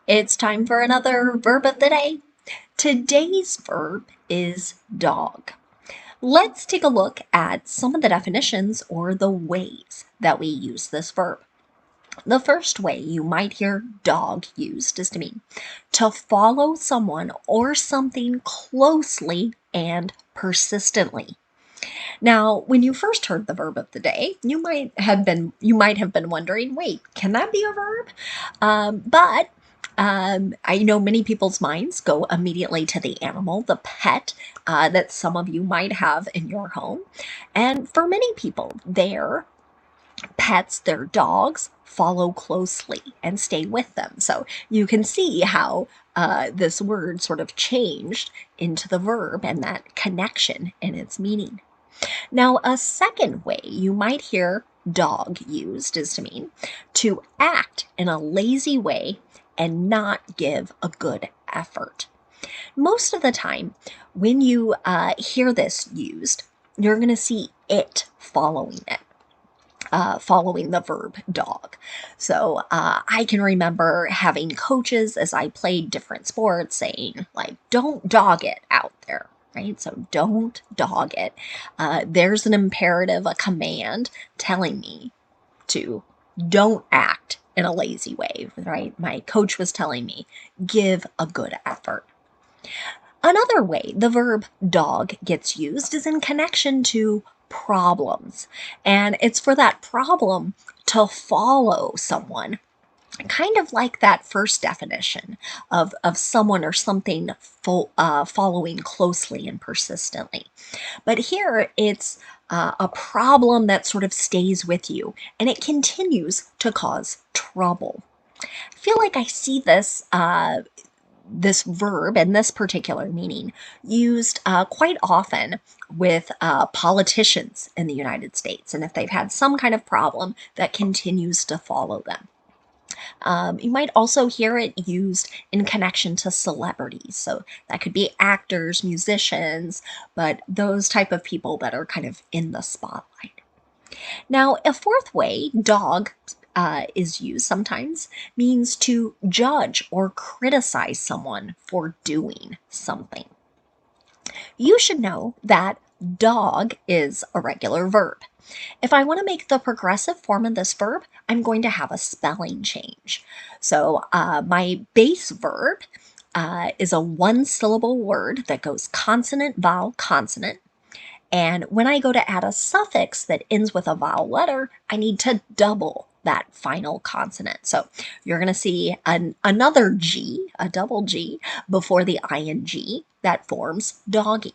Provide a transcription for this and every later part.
It's time for another verb of the day. Today's verb is dog. Let's take a look at some of the definitions or the ways that we use this verb. The first way you might hear dog used is to mean to follow someone or something closely and persistently. Now, when you first heard the verb of the day, you might have been wondering, wait, can that be a verb? But I know many people's minds go immediately to the animal, the pet that some of you might have in your home. And for many people, their pets, their dogs, follow closely and stay with them. So you can see how this word sort of changed into the verb and that connection in its meaning. Now, a second way you might hear dog used is to mean to act in a lazy way and not give a good effort. Most of the time, when you hear this used, you're going to see it following it. Following the verb dog. So I can remember having coaches as I played different sports saying, like, don't dog it out there, right? So don't dog it. There's an imperative, a command telling me to don't act in a lazy way, right? My coach was telling me, give a good effort. Another way the verb dog gets used is in connection to problems. And it's for that problem to follow someone, kind of like that first definition of someone or something following closely and persistently. But here it's a problem that sort of stays with you and it continues to cause trouble. I feel like I see this verb and this particular meaning used quite often with politicians in the United States, and if they've had some kind of problem that continues to follow them. You might also hear it used in connection to celebrities. So that could be actors, musicians, but those type of people that are kind of in the spotlight. Now, a fourth way dog is used sometimes means to judge or criticize someone for doing something. You should know that dog is a regular verb. If I want to make the progressive form of this verb, I'm going to have a spelling change. So my base verb is a one-syllable word that goes consonant, vowel, consonant. And when I go to add a suffix that ends with a vowel letter, I need to double that final consonant. So you're going to see another G, a double G, before the ing that forms dogging.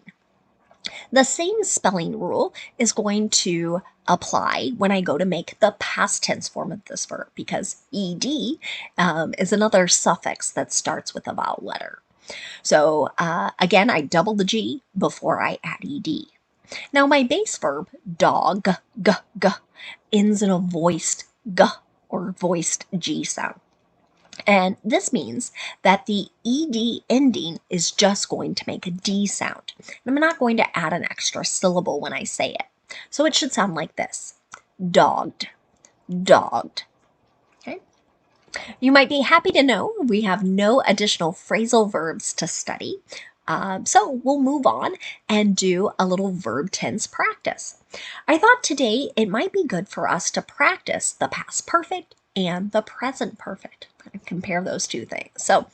The same spelling rule is going to apply when I go to make the past tense form of this verb because ed is another suffix that starts with a vowel letter. So again, I double the G before I add ed. Now, my base verb, dog, g, ends in a voiced g or voiced G sound. And this means that the ed ending is just going to make a D sound. I'm not going to add an extra syllable when I say it. So it should sound like this: dogged, dogged. Okay? You might be happy to know we have no additional phrasal verbs to study. So we'll move on and do a little verb tense practice. I thought today it might be good for us to practice the past perfect and the present perfect. Compare those two things. So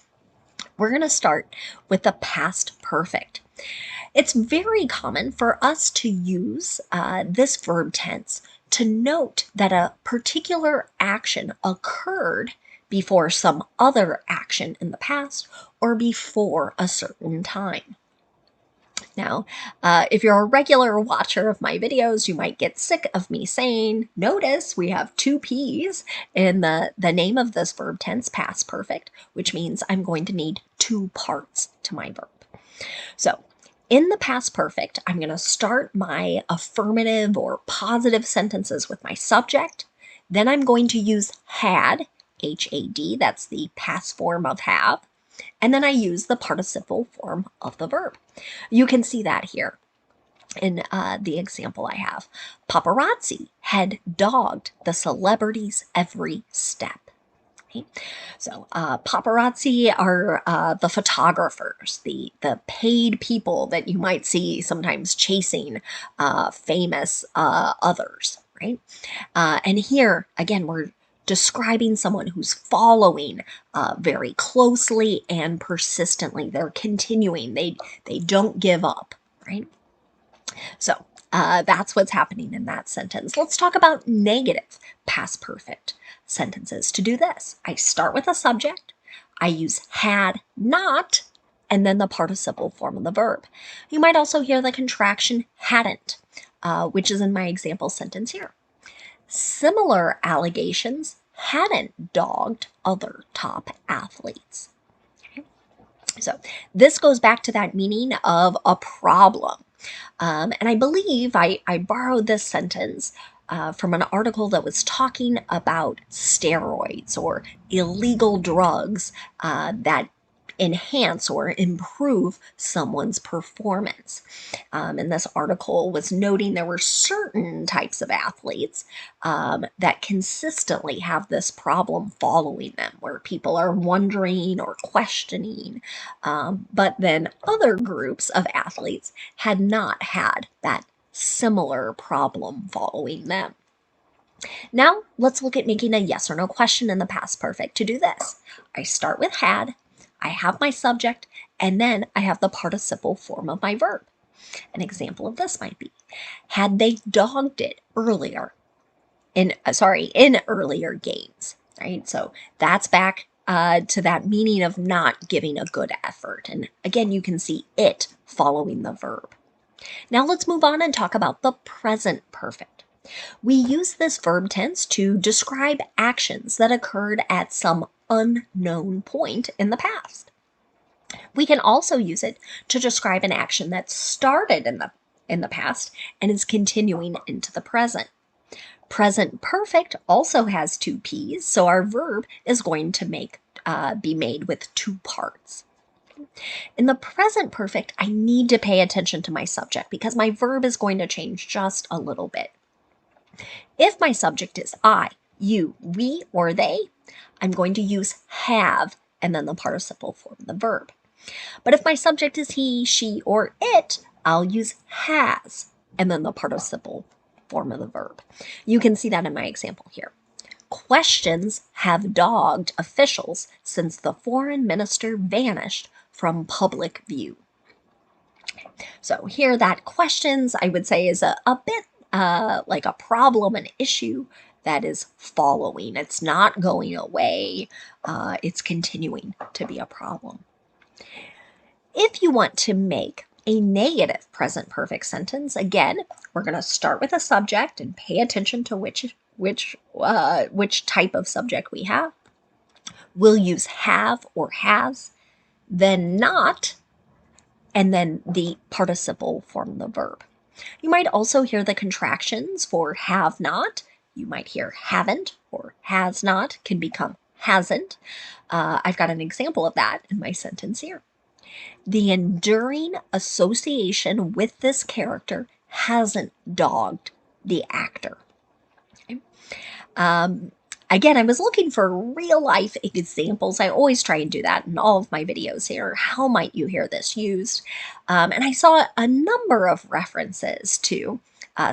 we're going to start with the past perfect. It's very common for us to use this verb tense to note that a particular action occurred before some other action in the past or before a certain time. Now, if you're a regular watcher of my videos, you might get sick of me saying, notice we have two P's in the name of this verb tense, past perfect, which means I'm going to need two parts to my verb. So in the past perfect, I'm going to start my affirmative or positive sentences with my subject. Then I'm going to use had, H-A-D, that's the past form of have. And then I use the participle form of the verb. You can see that here in the example I have. Paparazzi had dogged the celebrity's every step. Right? So paparazzi are the photographers, the paid people that you might see sometimes chasing famous others, right? And here, again, we're describing someone who's following very closely and persistently. They're continuing. They don't give up, right? So that's what's happening in that sentence. Let's talk about negative past perfect sentences. To do this, I start with a subject, I use had not, and then the participle form of the verb. You might also hear the contraction hadn't, which is in my example sentence here. Similar allegations hadn't dogged other top athletes. So this goes back to that meaning of a problem. And I believe I borrowed this sentence from an article that was talking about steroids or illegal drugs that enhance or improve someone's performance. And this article was noting there were certain types of athletes that consistently have this problem following them, where people are wondering or questioning. But then other groups of athletes had not had that similar problem following them. Now, let's look at making a yes or no question in the past perfect. To do this, I start with had, I have my subject, and then I have the participle form of my verb. An example of this might be, had they dogged it earlier in earlier games, right? So that's back to that meaning of not giving a good effort. And again, you can see it following the verb. Now let's move on and talk about the present perfect. We use this verb tense to describe actions that occurred at some unknown point in the past. We can also use it to describe an action that started in the past and is continuing into the present. Present perfect also has two P's, so our verb is going to be made with two parts. In the present perfect, I need to pay attention to my subject because my verb is going to change just a little bit. If my subject is I, you, we, or they, I'm going to use have and then the participle form of the verb. But if my subject is he, she, or it, I'll use has and then the participle form of the verb. You can see that in my example here. Questions have dogged officials since the foreign minister vanished from public view. So here that questions, I would say, is a bit like a problem, an issue that is following. It's not going away. It's continuing to be a problem. If you want to make a negative present perfect sentence, again, we're going to start with a subject and pay attention to which type of subject we have. We'll use have or has, then not, and then the participle form of the verb. You might also hear the contractions for have not. You might hear haven't or has not can become hasn't. I've got an example of that in my sentence here. The enduring association with this character hasn't dogged the actor. Okay. Again, I was looking for real life examples. I always try and do that in all of my videos here. How might you hear this used? And I saw a number of references to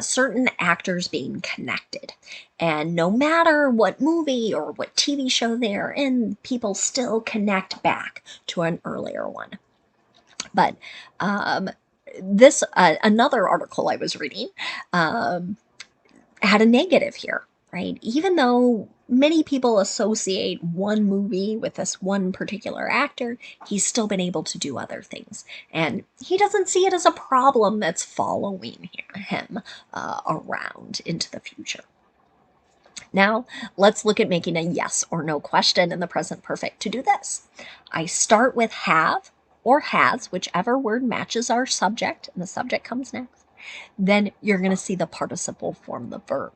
certain actors being connected. And no matter what movie or what TV show they're in, people still connect back to an earlier one. But this another article I was reading had a negative here, right? Even though many people associate one movie with this one particular actor, he's still been able to do other things. And he doesn't see it as a problem that's following him around into the future. Now, let's look at making a yes or no question in the present perfect. To do this, I start with have or has, whichever word matches our subject, and the subject comes next. Then you're going to see the participle form the verb.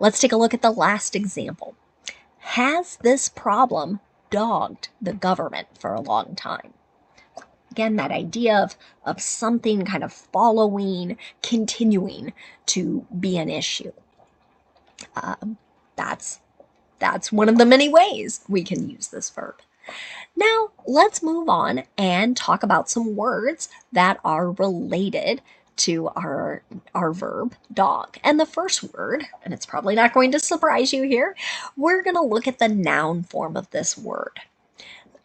Let's take a look at the last example. Has this problem dogged the government for a long time? Again, that idea of something kind of following, continuing to be an issue. That's that's one of the many ways we can use this verb. Now, let's move on and talk about some words that are related to our verb dog. And the first word, and it's probably not going to surprise you here, we're going to look at the noun form of this word.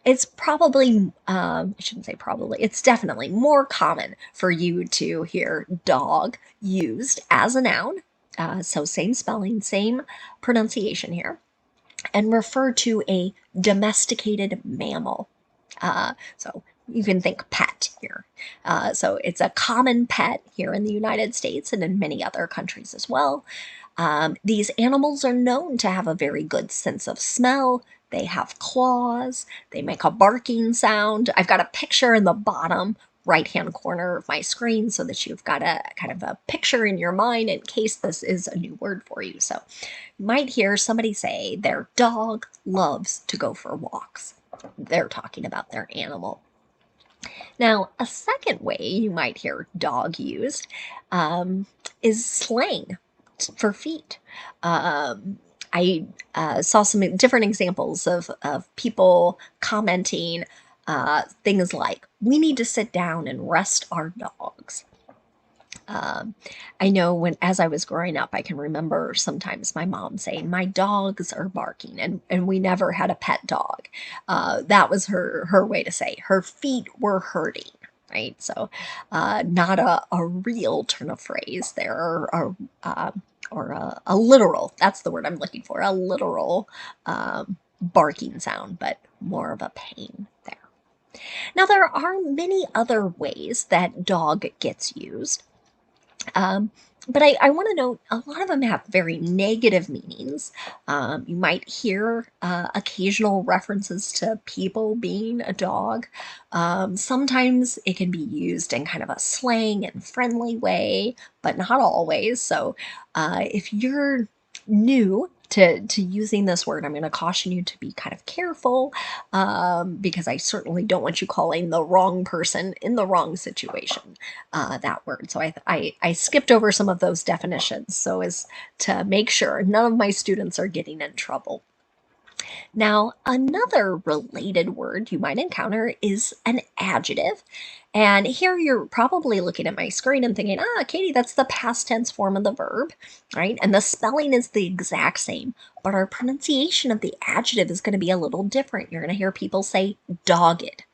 It's probably, I shouldn't say probably, it's definitely more common for you to hear dog used as a noun. So same spelling, same pronunciation here, and refer to a domesticated mammal. So you can think pet here. So it's a common pet here in the United States and in many other countries as well. These animals are known to have a very good sense of smell. They have claws. They make a barking sound. I've got a picture in the bottom right-hand corner of my screen so that you've got a kind of a picture in your mind in case this is a new word for you. So you might hear somebody say their dog loves to go for walks. They're talking about their animal. Now, a second way you might hear dog used is slang for feet. I saw some different examples of people commenting things like, we need to sit down and rest our dogs. I know as I was growing up, I can remember sometimes my mom saying, my dogs are barking, and we never had a pet dog. That was her way to say her feet were hurting, right? So not a real turn of phrase there, or a literal, that's the word I'm looking for, a literal barking sound, but more of a pain there. Now, there are many other ways that dog gets used. But I want to note a lot of them have very negative meanings. You might hear occasional references to people being a dog. Sometimes it can be used in kind of a slang and friendly way, but not always. So if you're new to using this word, I'm going to caution you to be kind of careful because I certainly don't want you calling the wrong person in the wrong situation that word. So I skipped over some of those definitions so as to make sure none of my students are getting in trouble. Now, another related word you might encounter is an adjective. And here you're probably looking at my screen and thinking, Katie, that's the past tense form of the verb, right? And the spelling is the exact same, but our pronunciation of the adjective is going to be a little different. You're going to hear people say dogged,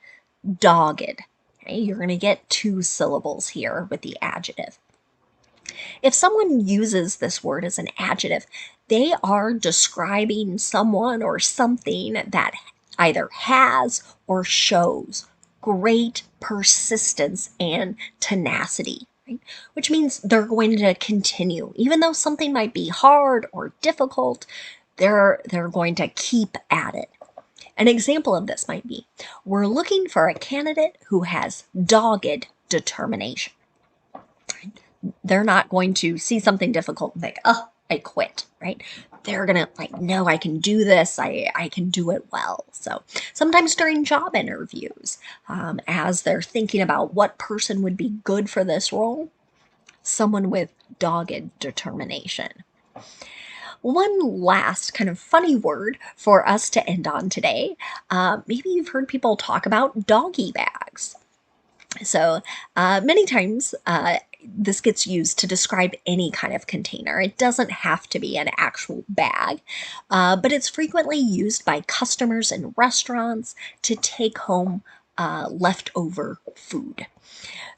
dogged. Okay? You're going to get 2 syllables here with the adjective. If someone uses this word as an adjective, they are describing someone or something that either has or shows great persistence and tenacity, right? Which means they're going to continue. Even though something might be hard or difficult, they're going to keep at it. An example of this might be, we're looking for a candidate who has dogged determination. They're not going to see something difficult and think, oh, I quit, right? They're going to like, no, I can do this. I can do it well. So sometimes during job interviews, as they're thinking about what person would be good for this role, someone with dogged determination. One last kind of funny word for us to end on today. Maybe you've heard people talk about doggy bags. So many times this gets used to describe any kind of container. It doesn't have to be an actual bag, but it's frequently used by customers in restaurants to take home leftover food.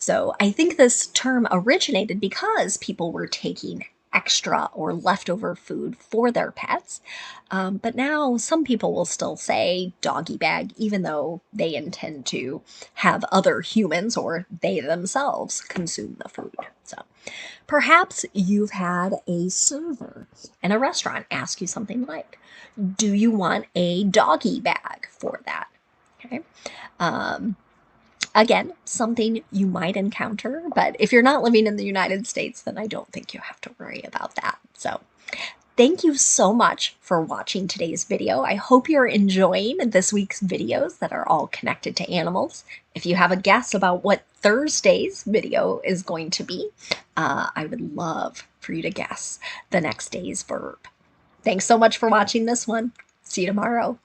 So I think this term originated because people were taking extra or leftover food for their pets. But now some people will still say doggy bag, even though they intend to have other humans or they themselves consume the food. So perhaps you've had a server in a restaurant ask you something like, do you want a doggy bag for that? Okay. Again, something you might encounter, but if you're not living in the United States, then I don't think you have to worry about that. So thank you so much for watching today's video. I hope you're enjoying this week's videos that are all connected to animals. If you have a guess about what Thursday's video is going to be, I would love for you to guess the next day's verb. Thanks so much for watching this one. See you tomorrow.